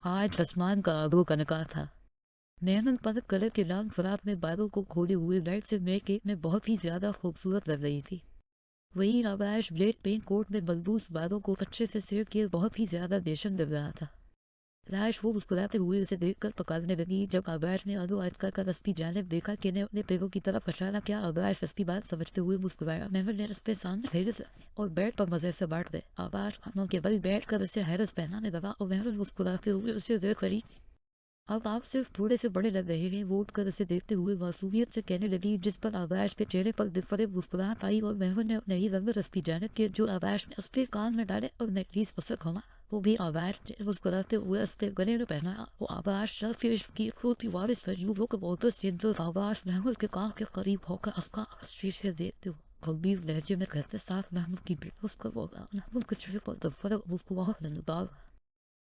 आज आसमान का आबरू कनका था। मेहनत पलक कलर के लाल फराक में बालों को खोले हुए लाइट से मेरे केक में बहुत ही ज्यादा खूबसूरत लग रही थी। वही आवाज ब्लेड पेंट कोट में मलबूस बालों को अच्छे से सेट किए बहुत ही ज्यादा बेशन लग रहा था। राश वो मुस्कुराते हुए उसे देखकर पकाने लगी। जब आबाश ने अनु आजका का रस्पी जानिब देखा कि ने अपने पैरों की तरफ इशारा किया। आबाश रस्पी बात समझते हुए मुस्कुराया। मेहर ने रस्पे सामने फेरे से और बेड पर मजे से बांट दे। आबाश खानों के बल बैठ कर उसे हैरस पहनाने लगा और मेहर मुस्कुराते हुए उसे देख रही। अब आप सिर्फ थोड़े से बड़े लग रहे हैं, वो उठकर उसे देखते हुए मासूमियत से कहने लगी, जिस पर आबाश के चेहरे पर दिफरे मुस्कुराहट आई और मेहर ने अपने ही रंग रस्पी जानिब के जो आबाश ने उसके कान में डाले और नेकलेस उसे खमा। वो भी आवाज मुस्कुराते हुए उसके गले में पहनाया। वो आवाज फिर की होती वारिस पर यूं लोग बहुत जो आवाज महमूद के कान के करीब होकर उसका शीशे देखते हुए गंभीर लहजे में कहते साथ महमूद की बेट उसका बोला। महमूद के चेहरे पर दिफरे मुस्कुराहट नजर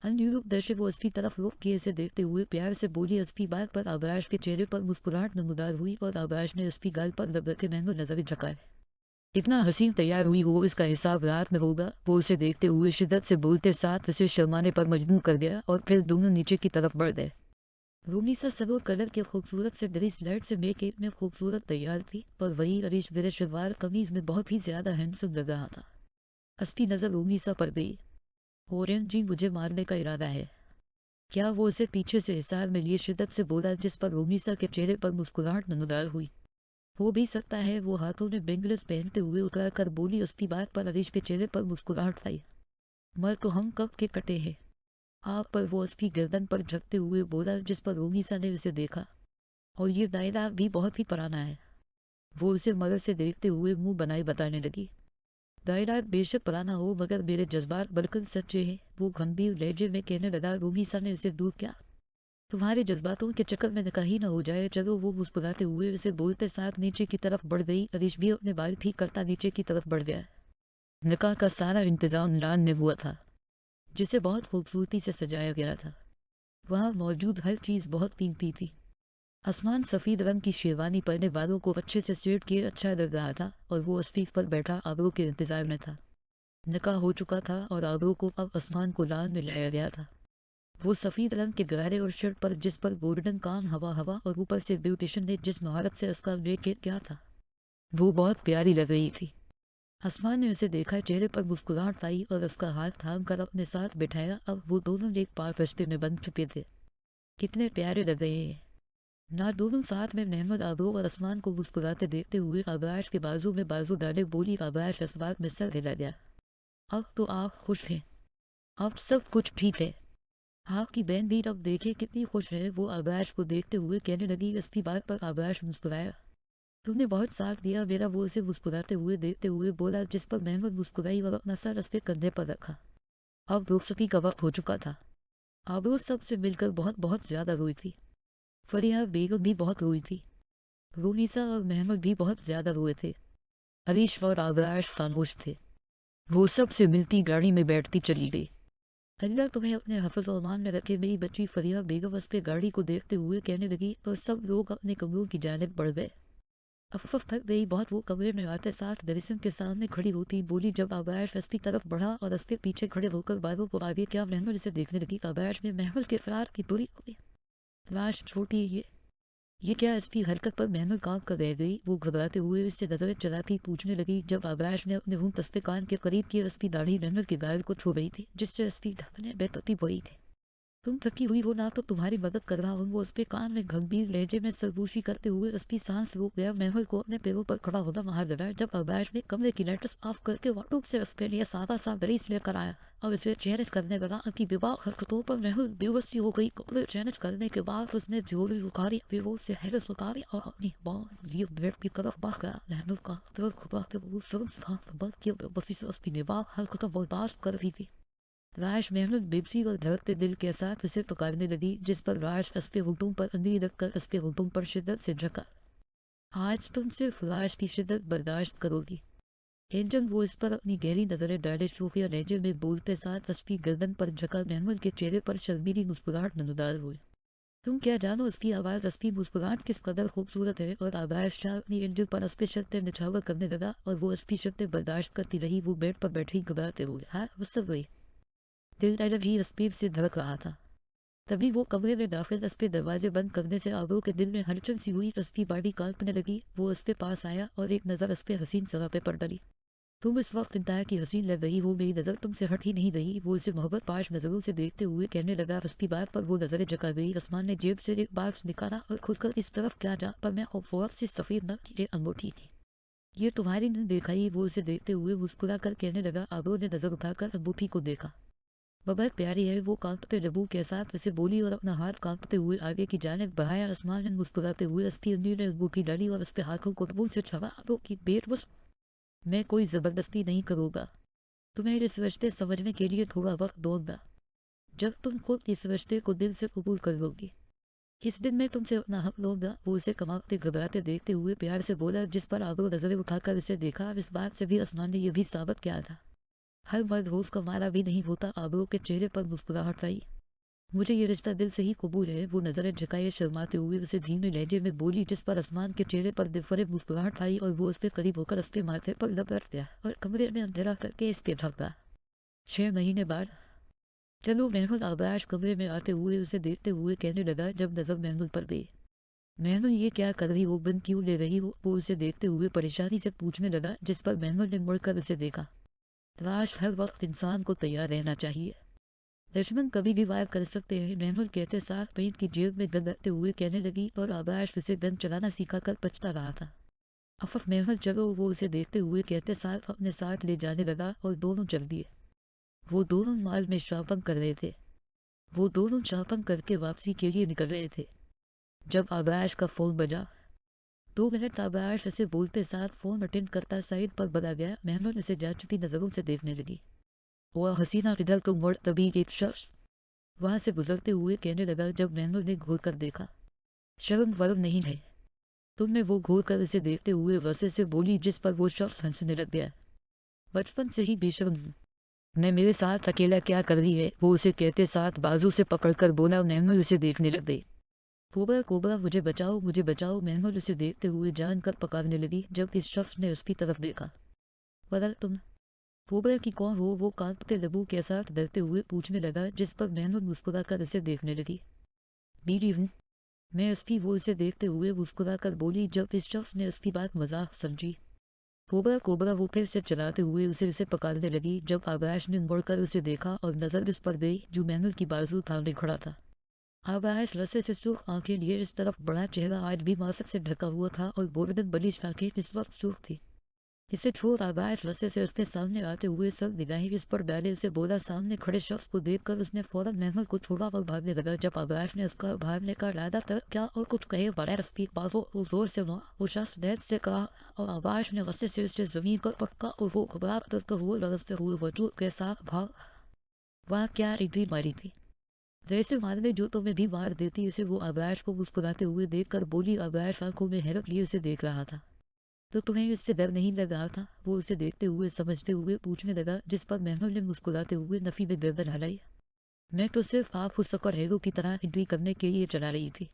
अनयूरोप दर्शक वो उसकी तरफ रुख किए से देखते हुए प्यार से बोली। उसकी बात पर आबराश के चेहरे पर मुस्कुराहट नमूदार हुई और आबराश ने उसकी गाल पर दबा के महंगो नजर झकाए। इतना हसीन तैयार हुई हो इसका हिसाब रात में होगा। वो उसे देखते हुए शिद्दत से बोलते साथ उसे शर्माने पर मजबूर कर दिया और फिर दोनों नीचे की तरफ बढ़ गए। रूमी सा सबर कलर के खूबसूरत से ड्रेस लाइट से मेकअप में खूबसूरत तैयार थी पर वही अरीश मेरे शलवार कमीज में बहुत ही ज्यादा हैंडसम लग रहा था। उसकी नजर रूमी सा पर गई। ओरेन जी मुझे मारने का इरादा है क्या? वो उसे पीछे से हिसार में लिए शिद्दत से बोला, जिस पर रोमीसा के चेहरे पर मुस्कुराहट नमदार हुई। हो भी सकता है। वो हाथों में बेंगल्स पहनते हुए उतर कर बोली। उसकी बात पर अरीश के चेहरे पर मुस्कुराहट आई। मर तो हम कब के कटे हैं आप पर, वो उसकी गर्दन पर झकते हुए बोला, जिस पर रोमीसा ने उसे देखा। और ये डायलॉग भी बहुत ही पुराना है। वो उसे मगर से देखते हुए मुंह बनाए बताने लगी। डायलॉग बेशक पुराना हो मगर मेरे जज्बात बिल्कुल सच्चे हैं, वो गंभीर लहजे में कहने लगा। रोमीसा ने उसे दूर किया। तुम्हारे जज्बातों के चक्कर में कहीं न हो जाए। चलो, वो मुस्कुराते हुए उसे बोलते साथ नीचे की तरफ बढ़ गई। अरीश भी अपने बाल ठीक करता नीचे की तरफ बढ़ गया। निकाह का सारा इंतजाम लान ने हुआ था, जिसे बहुत खूबसूरती से सजाया गया था। वहाँ मौजूद हर चीज बहुत कीमती थी। आसमान सफेद रंग की शेरवानी पहने वालों को अच्छे से सेट किए अच्छा लग रहा था और वो स्पीक पर बैठा आबरू के इंतजार में था। निकाह हो चुका था और आबरू को अब आसमान को लाल में लाया गया था। वो सफेद रंग के गहरे और शर्ट पर जिस पर गोल्डन कान हवा हवा और ऊपर से ब्यूटिशियन ने जिस महारत से उसका मेकअप किया था वो बहुत प्यारी लग रही थी। आसमान ने उसे देखा, चेहरे पर मुस्कुराहट आई और उसका हाथ थाम कर अपने साथ बिठाया। अब वो दोनों एक पार रस्ते में बंध चुके थे। कितने प्यारे लग रहे हैं ना दोनों साथ में। मेहमद आबरू और आसमान को मुस्कुराते देखते हुए आबराश के बाजू में बाजू डाले बोली। आबराश इस बात में सर हिला गया। अब तो आप खुश हैं, अब सब कुछ ठीक है। आपकी बहन भी अब देखे कितनी खुश है, वो आबराश को देखते हुए कहने लगी। उसकी बात पर आबराश मुस्कुराया। तुमने बहुत साथ दिया मेरा, वो उसे मुस्कुराते हुए देखते हुए बोला, जिस पर महमूद मुस्कुराई और अपना सर उसके कंधे पर रखा। अब रुखसती का वक्त हो चुका था। आबरू सबसे मिलकर बहुत बहुत ज्यादा रोई थी। फरिया बेगम भी बहुत रोई थी। रूनीसा और महमूद भी बहुत ज्यादा रोए थे। हरीश और आबराश खामोश थे। वो सबसे मिलती गाड़ी में बैठती चली गई। अल्लाह तुम्हें अपने हफ्ज़ और मान में रखे। मेरी बच्ची फरिया बेगम उस पे गाड़ी को देखते हुए कहने लगी और सब लोग अपने कमरों की जानिब बढ़ गए। अफफ थक गई बहुत। वो कमरे में आते साथ दरिसन के सामने खड़ी होती बोली। जब आबैश उसकी तरफ बढ़ा और उसके पीछे खड़े होकर बालों को आगे क्या महमूद इसे देखने लगी। आबैश में महमूद के फरार की बुरी हुई लाश छोटी। ये क्या? इसकी हरकत पर महमूद काम कर रह गई। वो घबराते हुए इससे नजरें चलाती पूछने लगी। जब आबराश ने अपने मुंह तस्वीर कान के करीब किए, उसकी दाढ़ी महमूद के गाल को छू गई थी, जिससे उसकी धपने बेतरतीब हुई थी। तुम थकी हुई हो ना, तो तुम्हारी मदद कर रहा हूँ। वो उसके कान में गंभीर लहजे में सरगोशी करते हुए उसकी सांस रोक गया। महमूद को अपने पैरों पर खड़ा होना बाहर लगाया। जब आबराश ने कमरे की लाइट्स ऑफ करके वाटूब से उसके लिए सादा सा ब्रेस लेकर आया और उसे चेहरे करने लगा, अपनी विवाह हरकतों पर महमूद बेबसी हो गई। कपड़े चेंज करने के बाद उसने जोड़ी उतारी, बेहोश से हैरत उतारी और अपनी बात लिए बेड की तरफ बढ़ गया। महमूद का दिल खुदा के वो बंद किया। बेबसी से उसकी विवाह हरकतों बर्दाश्त कर रही थी। राश महमूद बेबसी और धड़कते दिल के साथ उसे पुकारने लगी, जिस पर राश उसके घुटनों पर अंगली रखकर उसके घुटनों पर शिद्दत से झका। आज तुम सिर्फ राश की शिद्दत बर्दाश्त करोगी एंजल। वो इस पर अपनी गहरी नजरें डाले शोफिया लहजे में बोलते साथ उसकी गर्दन पर झका। महमूद के चेहरे पर शर्मीली मुस्कुराहट नमदार हुई। तुम क्या जानो उसकी आवाज, उसकी मुस्कुराहट किस कदर खूबसूरत है। और आबराश शाह अपनी एंजल पर उसकी शर्तें निछावर करने लगा और वो उसकी शर्तें बर्दाश्त करती रही। वो बेड पर बैठी घबराते हुए हाँ वो सब वही दिल भी स्पीड से धड़क रहा था। तभी वो कमरे में दाखिल उस पे दरवाजे बंद करने से आबरू के दिल में हलचल सी हुई। उसकी बॉडी कांपने लगी। वो उस पे पास आया और एक नज़र उस पे हसीन सरा पे पड़ डली। तुम इस वक्त इंतहा की हसीन लग रही हो, मेरी नज़र तुमसे हट ही नहीं रही। वो उसे मोहब्बत पाश नज़रों से देखते हुए कहने लगा। उसकी बात पर वो नज़रें झुका गई। आसमान ने जेब से एक बाक्स निकाला और खुदकर इस तरफ क्या जा पर मैं खूबसूरत सी सफ़ेद नग की अंगूठी थी। ये तुम्हारी ने देखा ही। वो उसे देखते हुए मुस्कुरा कर कहने लगा। आबरू ने नज़र उठाकर अंगूठी को देखा। बहुत प्यारी है, वो कांपते लबों के साथ उसे बोली और अपना हाथ कांपते हुए आगे की जानिब बढ़ाया। आसमान ने मुस्कुराते हुए उसकी उंगली ने अंगूठी डाली और उसके हाथों को रबून से छुआ। आबरू की बेट बस मैं कोई ज़बरदस्ती नहीं करूँगा। तुम्हें इस रिश्ते समझने के लिए थोड़ा वक्त दूंगा। जब तुम खुद इस रिश्ते को दिल से कबूल कर लोगी, इस दिन मैं तुमसे अपना हक लूंगा। वो उसे कमाते घबराते देखते हुए प्यार से बोला, जिस पर आबरू नजरें उठाकर उसे देखा। इस बात से भी आसमान ने यह भी साबित किया था, हर मर्द रोज का मारा भी नहीं होता। आबरू के चेहरे पर मुस्कुराहट आई। मुझे ये रिश्ता दिल से ही कबूल है। वो नजरें झुकाए शर्माते हुए उसे धीमे लहजे में बोली, जिस पर आसमान के चेहरे पर दिलफरेब मुस्कुराहट आई और वो उसके करीब होकर उसके माथे पर लपट गया और कमरे में अंधेरा करके इस पे झपका। 6 महीने बाद चलो। महमूद आबाश कमरे में आते हुए उसे देखते हुए कहने लगा। जब नजर महमूद पर गई, महमूद ये क्या कर रही हो, बंद क्यों ले रही हो? वो उसे देखते हुए परेशानी से पूछने लगा, जिस पर महमूद ने मुड़कर उसे देखा। तलाश हर वक्त इंसान को तैयार रहना चाहिए। दुश्मन कभी भी वार कर सकते हैं। महमूद कहते साथ पेंट की जेब में गन रखते हुए कहने लगी और आबाश उसे गन चलाना सिखा कर पछता रहा था। अफफ महमूद चलो। वो उसे देखते हुए कहते साथ अपने साथ ले जाने लगा और दोनों चल दिए। वो दोनों माल में शॉपिंग कर रहे थे। वो दोनों शॉपिंग करके वापसी के लिए निकल रहे थे जब आबाश का फोन बजा। 2 मिनट आबाश उसे बोलते साथ फोन अटेंड करता साइड पर बता गया। महमूद उसे जा चुकी नजरों से देखने लगी। वह हसीना इधर तो मुड़, तभी एक शख्स वहां से गुजरते हुए कहने लगा। जब महमूद ने घूर कर देखा, शर्म वर्म नहीं है। तुमने वो घूर कर उसे देखते हुए वैसे से बोली, जिस पर वो शख्स हंसने लग गया। बचपन से ही बेशर्म हूं। ने मेरे साथ अकेला क्या कर रही है? वो उसे कहते साथ बाजू से पकड़कर बोला। महमूद उसे देखने लग गई। कोबरा कोबरा मुझे बचाओ, मुझे बचाओ। महमूद उसे देखते हुए जान कर पकारने लगी। जब इस शख्स ने उसकी तरफ देखा, पता तुम कोबरा की कौन हो? वो कांपते लबों के साथ डरते हुए पूछने लगा, जिस पर महमूद मुस्कुरा कर उसे देखने लगी। बीवी हूँ मैं उसकी। वो उसे देखते हुए मुस्कुरा कर बोली। जब इस शख्स ने उसकी बात मजाक समझी, कोबरा कोबरा वो फिर से चलाते हुए उसे पकड़ने लगी। जब आबाश ने मुड़कर उसे देखा और नजर उस पर गई जो महमूद की बाजू थामे खड़ा था। आबाश रस्से से सुर्ख आंखें लिए इस तरफ बढ़ा। चेहरा आज भी मासक से ढका हुआ था और गोल्डन बलिश आंखें इस वक्त सुर्ख थी। इसे छोड़ आबाश रस्से से उसके सामने आते हुए सब निगाहें इस पर डाले। उसे बोला। सामने खड़े शख्स को देखकर उसने फौरन महमूद को छोड़ा और भागने लगा। जब आबाश ने उसका भागने का इरादा कर क्या और कुछ कहे बड़ा रस्ती बाजो वो जोर से मारा। वो शख्स दर्द से कहा और आबाश ने रस्से से उसे जमीन पर पटका और वो घबरा कर हुए लड़ते हुए वजूद के साथ भाग। वह क्या रिड्री मारी थी, वैसे मारने जो तुम्हें भी मार देती। उसे वो आबाश को मुस्कुराते हुए देखकर बोली। आबाश आंखों में हैरत लिए उसे देख रहा था। तो तुम्हें इससे डर नहीं लग रहा था? वो उसे देखते हुए समझते हुए पूछने लगा, जिस पर महमूद ने मुस्कुराते हुए नफी में गर्दन हिलाई। मैं तो सिर्फ आप उस सकर हेरो की तरह एंट्री करने के लिए चला रही थी।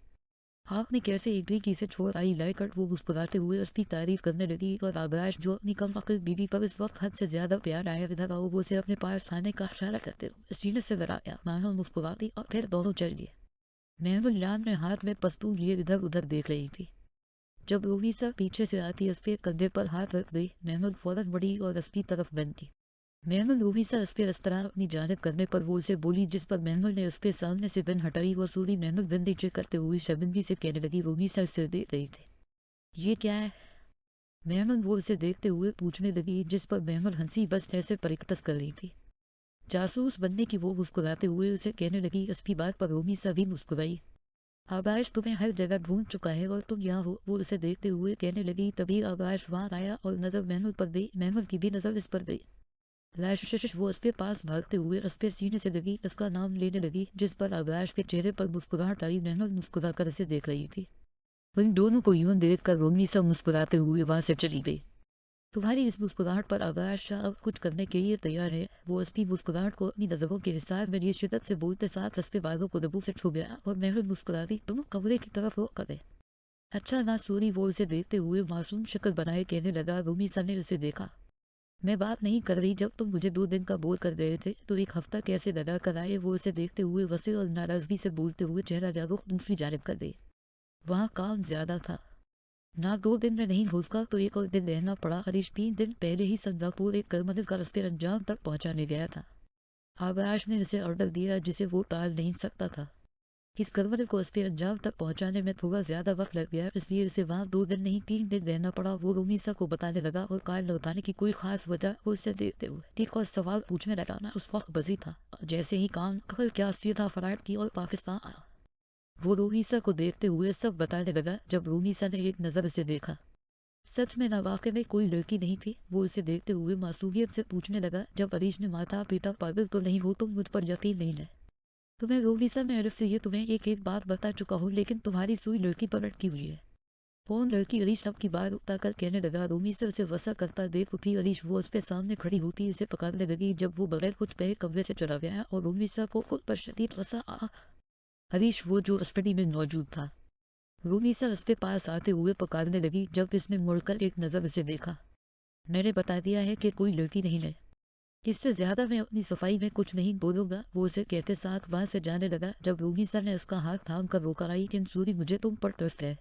आपने कैसे एंट्री की? से छोड़ आई लाकर वो मुस्कुराते हुए उसकी तारीफ करने लगी। और आबाश जो अपनी कम अकल बीवी पर इस वक्त हद से ज्यादा प्यार आया इधर आओ, वो उसे अपने पास आने का इशारा करते हुए सीने से गिराया। मानो मुस्कुराती और फिर दोनों चल दिए। महमूद लान में हाथ में पस्तूल लिए इधर उधर देख रही थी। जब रूमीसा पीछे से आती उसके कंधे पर हाथ रख गई। महमूद फौरन बढ़ी और उसकी तरफ बनती। महमूद रूमीसा उसके इस तरह अपनी जानिब करने पर वो उसे बोली, जिस पर महमूद ने उसके सामने से गन हटाई। वो सूरी महमूद गन नीचे करते हुए शर्मिंदगी से कहने लगी। रूमीसा उसे देख रही थी। ये क्या है? महमूद वो उसे देखते हुए पूछने लगी, जिस पर महमूद हंसी बस ऐसे परिकटस कर रही थी। जासूस बनने की वो मुस्कुराते हुए उसे कहने लगी। उसकी बात पर रूमीसा भी मुस्कुराई। आबाश तुम्हें हर जगह ढूंढ चुका है और तुम यहाँ हो, वो उसे देखते हुए कहने लगी। तभी आबाश वहां आया और नजर महमूद पर गई। महमूद की भी नजर इस पर गई। लाश वो उसके पास भागते हुए उसके सीने से लगी, उसका नाम लेने लगी, जिस पर आबाश के चेहरे पर मुस्कुराहट आई। महमूद मुस्कुरा कर उसे देख रही थी। उन दोनों को यूं देख कर रोमी सब मुस्कुराते हुए वहां से चली गई। तुम्हारी इस मुस्कुराहट पर आबाश अब कुछ करने के लिए तैयार है। वो उसकी मुस्कुराहट को अपनी नजरों के हिसाब में लिए शिद्दत से बोलते साथ उसके बालों को दबू से छू गया और महमूद मुस्कुराती तुम कमरे की तरफ रोक कर दे। अच्छा ना सूरी। वो उसे देखते हुए मासूम शक्ल बनाए कहने लगा। रूमी सा ने उसे देखा। मैं बात नहीं कर रही जब तुम मुझे 2 दिन का बोल कर गए थे तो 1 हफ्ता कैसे लगा कर आए। वो उसे देखते हुए वसे और नाराजगी से बोलते हुए चेहरा जागरूक दूसरी जानिब कर गई। वहाँ काम ज्यादा था ना, 2 दिन में नहीं हो सका तो एक और दिन रहना पड़ा। हरीश 3 दिन पहले ही सिंगापुर एक कर्मदिल का रस्ते अंजाम तक पहुंचाने गया था। आकाश ने उसे ऑर्डर दिया जिसे वो टाल नहीं सकता था। इस कर्मदिल को रस्ते अंजाम तक पहुंचाने में थोड़ा ज्यादा वक्त लग गया, इसलिए उसे वहाँ 2 दिन नहीं 3 दिन रहना पड़ा। वो रोमीसा को बताने लगा और कार लौटाने की कोई खास वजह वो उसे देखते हुए ठीक और सवाल पूछने लगा। ना उस वक्त बजी था जैसे ही कान कल क्या सीधा फ्लाइट की और पाकिस्तान आया। वो रोमीसा को देखते हुए सब बताने लगा। जब रोमीसा ने एक नज़र उसे देखा, सच में ना वाकई में कोई लड़की नहीं थी। वो उसे देखते हुए मासूमियत से पूछने लगा, जब हरीश ने माथा पीटा, पागल तो नहीं हो तुम, मुझ पर यकीन नहीं है तुम्हें? रोमीसा में अरफ से ये तुम्हें एक बात बता चुका हूँ, लेकिन तुम्हारी सुई लड़की पर अटकी हुई है। कौन लड़की? हरीश अब की बार उठा कर कहने लगा। रोमीसा उसे वसा करता देख उठी। हरीश वो उसके सामने खड़ी होती उसे पकड़ने लगी जब वो बगैर कुछ कहे कमरे से चला गया और रोमीसा को खुद पर शदीद वसा आ। हरीश वो जो स्टडी में मौजूद था, रोमीसा उसके पास आते हुए पुकारने लगी। जब इसने मुड़कर एक नज़र उसे देखा, मैंने बता दिया है कि कोई लड़की नहीं है, इससे ज्यादा मैं अपनी सफाई में कुछ नहीं बोलूंगा। वो उसे कहते साथ वहां से जाने लगा। जब रोमीसा ने उसका हाथ थाम कर रोका, आई कि सूरी मुझे तुम पर ट्रस्ट है,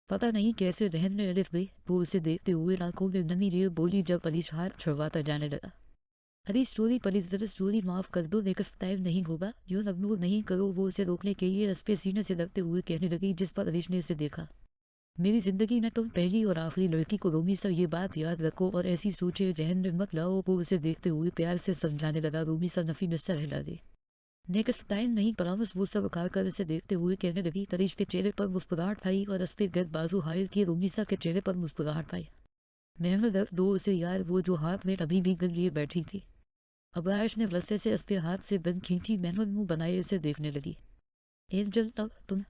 पता नहीं कैसे रहन में अलिफ गई। वो उसे देखते हुए आंखों में नमी लिए बोली जब हरीश हाथ छुड़वाता जाने लगा। हरीश सूरी प्लीज जरा सूरी माफ कर दो, नेक्स्ट टाइम नहीं होगा, यूं इग्नोर नहीं करो। वो उसे रोकने के लिए उस पे सीने से लगते हुए कहने लगी, जिस पर हरीश ने उसे देखा। मेरी जिंदगी में तुम पहली और आखिरी लड़की को रोमीसा, ये बात याद रखो और ऐसी सोचे रहन में मत लाओ। वो उसे देखते हुए प्यार से समझाने लगा। रोमीसा नफी में सर हिला दी। नेक्स्ट टाइम नहीं प्रॉमिस। वो सब उखाड़कर उसे देखते हुए कहने लगी। हरीश के चेहरे पर मुस्कुराहट आई और उस पे गर्द बाजू हायर किए रोमीसा के चेहरे पर मुस्कुराहट आई। मेहनत रख दो उसे यार, वो जो हाथ में अभी भी गन लिए बैठी थी। अबाश ने रस्से से उसके हाथ से बंद खींची। मेहनत मुंह बनाए उसे देखने लगी। एंजल तब तुम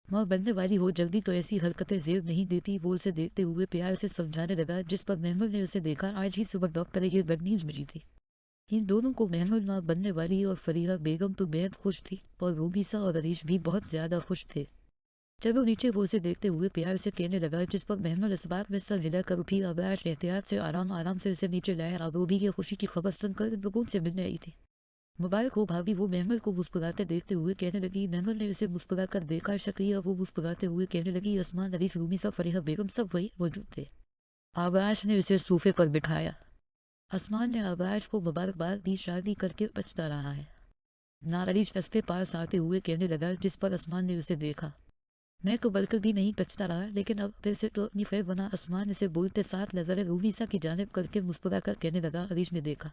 माँ बनने वाली हो, जल्दी तो ऐसी हरकतें जेब नहीं देती। वो उसे देखते हुए प्यार से समझाने लगा, जिस पर महमूद ने उसे देखा। आज ही सुबह डॉक्टर ये बेड न्यूज मिली थी। इन दोनों को महमूद माँ बनने वाली और फरीहा बेगम तो बेहद खुश थी और रोमीसा और हरीश भी बहुत ज्यादा खुश थे। चलो नीचे। वो उसे देखते हुए प्यार से कहने लगा, जिस पर महमूद इस बात में सर हिला कर उठी। अबाश एहतियात से आराम से उसे नीचे लाया। अब वो भी ये खुशी की खबर सुनकर लोगों से मिलने आई थी। मोबाइल को भाभी। वो महमूद को मुस्कुराते देखते हुए कहने लगी। महमूद ने उसे मुस्कुरा कर देखा। शक्रिया। वो मुस्कुराते हुए कहने लगी। आसमान, हरीश, रूमीसा, फरीहा बेगम सब वही मौजूद थे। आबाश ने उसे सोफे पर बिठाया। आसमान ने आबाश को मुबारकबाद दी, शादी करके पछता रहा है ना। हरीश उसके पास आते हुए कहने लगा, जिस पर आसमान ने उसे देखा। मैं तो बिल्कुल भी नहीं पछता रहा, लेकिन अब फिर से तो अपनी फैर बना। आसमान इसे बोलते साथ नजर रूमीसा की जानिब करके मुस्कुरा कर कहने लगा। हरीश ने देखा।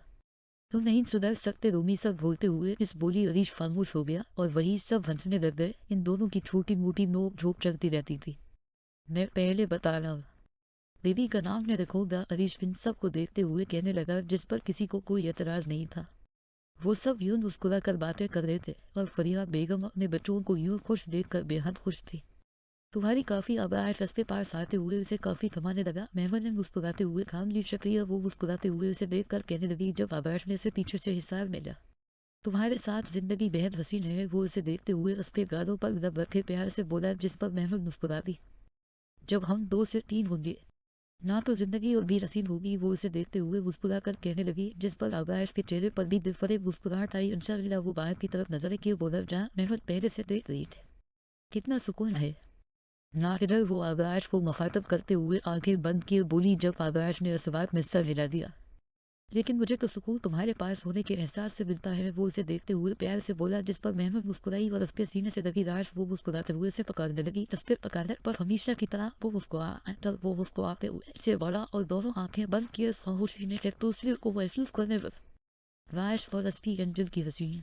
तुम नहीं सुधर सकते, रूमीसा बोलते हुए इस बोली। हरीश खामोश हो गया और वही सब हंसने लग गए। इन दोनों की छोटी मोटी नोक झोंक चलती रहती थी। मैं पहले बता रहा हूँ, देवी का नाम ने रखोगा। हरीश इन सब को देखते हुए कहने लगा, जिस पर किसी को कोई एतराज नहीं था। वो सब यूं मुस्कुरा कर बातें कर रहे थे और फरीहा बेगम अपने बच्चों को यूं खुश देखकर बेहद खुश थी। तुम्हारी काफी। आबाश रस्ते पास आते हुए उसे काफी थमाने लगा। मेहमान ने मुस्कुराते हुए थाम ली। शक्रिया। वो मुस्कुराते हुए उसे देखकर कहने लगी, जब आबाश ने उसे पीछे से हिसाब मिला। तुम्हारे साथ जिंदगी बेहद हसीन है। वो उसे देखते हुए उसके गालों पर दब रखे प्यार से बोला, जिस पर मेहमान मुस्कुरा दी। जब हम 2 से 3 होंगे ना तो जिंदगी और भी हसीन होगी। वो उसे देखते हुए मुस्कुरा कर कहने लगी, जिस पर आबाश के चेहरे पर भी दिलफरेब मुस्कुराहट आई। इंशाअल्लाह। वो बाहर की तरफ नजर किए बोला, जहाँ मेहमान पहले से देख रही थी। कितना सुकून है ना इधर। वो आकाश को मुखातब करते हुए आंखें बंद किए बोली। जब आकाश ने उस बात में सर हिला दिया, लेकिन मुझे तो सुकून तुम्हारे पास होने के एहसास से मिलता है। वो उसे देखते हुए प्यार से बोला, जिस पर मेहमूद मुस्कुराई और उसके सीने से लगी राश। वो मुस्कुराते हुए उसे पकड़ने लगी। उस पर पकड़ने पर हमेशा की तरह वो मुस्कुराते हुए से बोला और दोनों आंखें बंद किए खामोशी ने एक दूसरे को महसूस करने लगे। राश और असफी एंजल की हंसी।